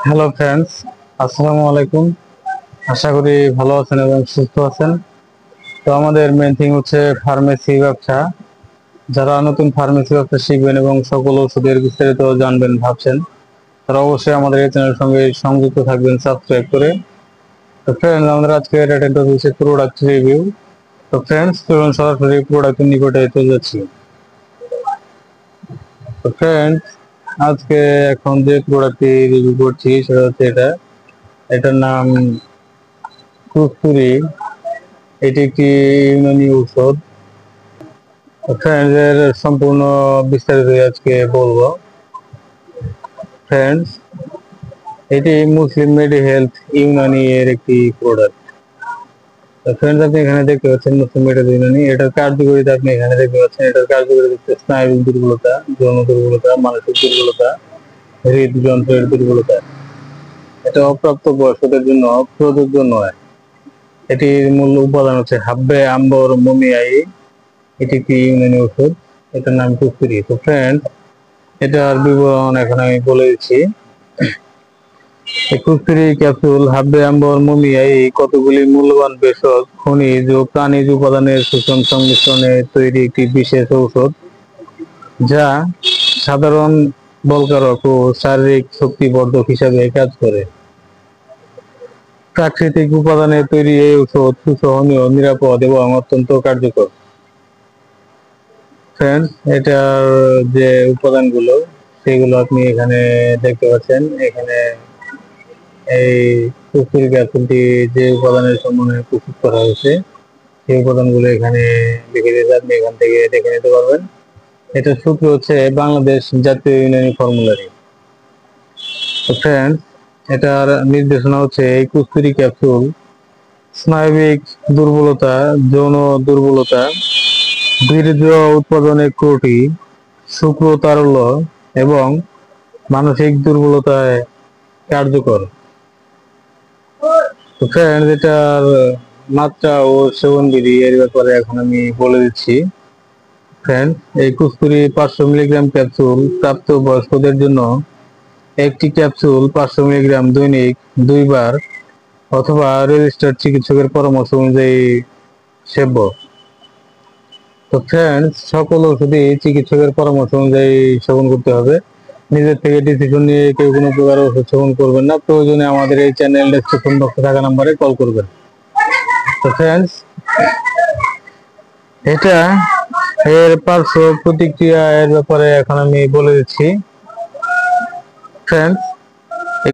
Hello friends, আসসালামু আলাইকুম। আশা করি ভালো আছেন এবং সুস্থ আছেন। তো আমাদের মেন থিং হচ্ছে ফার্মেসি ব্যবসা। যারা নতুন ফার্মেসি ব্যবসা শিখবেন এবং সকল ওষুধের বিস্তারিত জানবেন ভাবছেন, তারা অবশ্যই আমাদের এই চ্যানেলের সঙ্গে সংযুক্ত থাকবেন সাবস্ক্রাইব করে। তো ফ্রেন্ডস, আমাদের আজকে অ্যাটেন্ড হচ্ছে প্রোডাক্ট রিভিউ। তো ফ্রেন্ডস, চলুন সরাসরি প্রোডাক্টের নিকটে চলে যাচ্ছি। তো ফ্রেন্ডস, আজকে এখন যে প্রোডাক্টটি রিভিউ করছি সেটা হচ্ছে এটার নাম কুরকুরি। এটি একটি ইউনানি ঔষধ। ফ্রেন্ডস, এর সম্পূর্ণ বিস্তারিত আজকে বলবো। ফ্রেন্ডস, এটি মুসলিম মেডি হেলথ ইউনানি এর একটি প্রোডাক্ট। ফ্রেন্ডস, আপনি এখানে দেখতে পাচ্ছেন মুসলিম মেডি ইউনানি। এটার কার্যকারিতা আপনি এখানে দেখতে পাচ্ছেন। এটার কার্যকারিতা হচ্ছে স্নায়বিক দুর্বলতা, যৌন দুর্বলতা, মানসিক দুর্বলতা, হৃদযন্ত্রের দুর্বলতা। এটা অপ্রাপ্ত বয়স্কদের জন্য প্রযোজ্য নয়। এটির মূল উপাদান হচ্ছে হাব্বে আম্বর মমিয়াই। এটি একটি ইউনানি ওষুধ। এটার নাম কুরকুরি। তো ফ্রেন্ড, এটার বিবরণ এখন আমি বলে দিচ্ছি। কুরকুরি ক্যাপসুল হাব্বে আম্বর মমিয়াই কতগুলি মূল্যবান ভেষজ, খনিজ ও প্রাণীজ উপাদানের সুষম সংমিশ্রণে তৈরি একটি বিশেষ ঔষধ, যা সাধারণ বলকারক ও শারীরিক শক্তিবর্ধক হিসাবে কাজ করে। প্রাকৃতিক উপাদানে তৈরি এই ঔষধ সুসহনীয়, নিরাপদ এবং অত্যন্ত কার্যকর। ফ্রেন্ডস, এটার যে উপাদানগুলো সেগুলো আপনি এখানে দেখতে পাচ্ছেন। এখানে এই কুরকুরি ক্যাপসুলটি যে উপাদানের সমন্বয়ে প্রস্তুত করা হয়েছে সেই উপাদানগুলো এখানে লিখে দিয়েছে, আপনি এখান থেকে দেখে নিতে পারবেন। এটার সূত্র হচ্ছে বাংলাদেশ জাতীয় ইউনানি ফর্মুলারি। তো ফ্রেন্ডস, এটার নির্দেশনা হচ্ছে এই কুরকুরি ক্যাপসুল স্নায়বিক দুর্বলতা, যৌন দুর্বলতা, বীর্য উৎপাদনে ত্রুটি, শুক্রতারল্য এবং মানসিক দুর্বলতায় কার্যকর। তো ফ্রেন্ডস, এটার মাত্রা ও সেবন বিধি এর ব্যাপারে এখন আমি বলে দিচ্ছি। ফ্রেন্ডস, এই কুরকুরি 500 মিলিগ্রাম ক্যাপসুল প্রাপ্ত বয়স্কদের জন্য একটি ক্যাপসুল 500 মিলিগ্রাম দৈনিক 2 বার অথবা রেজিস্টার্ড চিকিৎসকের পরামর্শ অনুযায়ী সেব্য। তো ফ্রেন্ডস, সকল ওষুধই চিকিৎসকের পরামর্শ অনুযায়ী সেবন করতে হবে। নিজের থেকে ডিসিশন নিয়ে কেউ কোনো প্রকার ওষুধ সেবন করবেন না। প্রয়োজনে আমাদের এই চ্যানেল ডেসক্রিপশন বক্সে থাকা নাম্বারে কল করবেন। তো ফ্রেন্ডস, এটা এর পার্শ্ব প্রতিক্রিয়া এর ব্যাপারে এখন আমি বলে দিচ্ছি। ফ্রেন্ডস,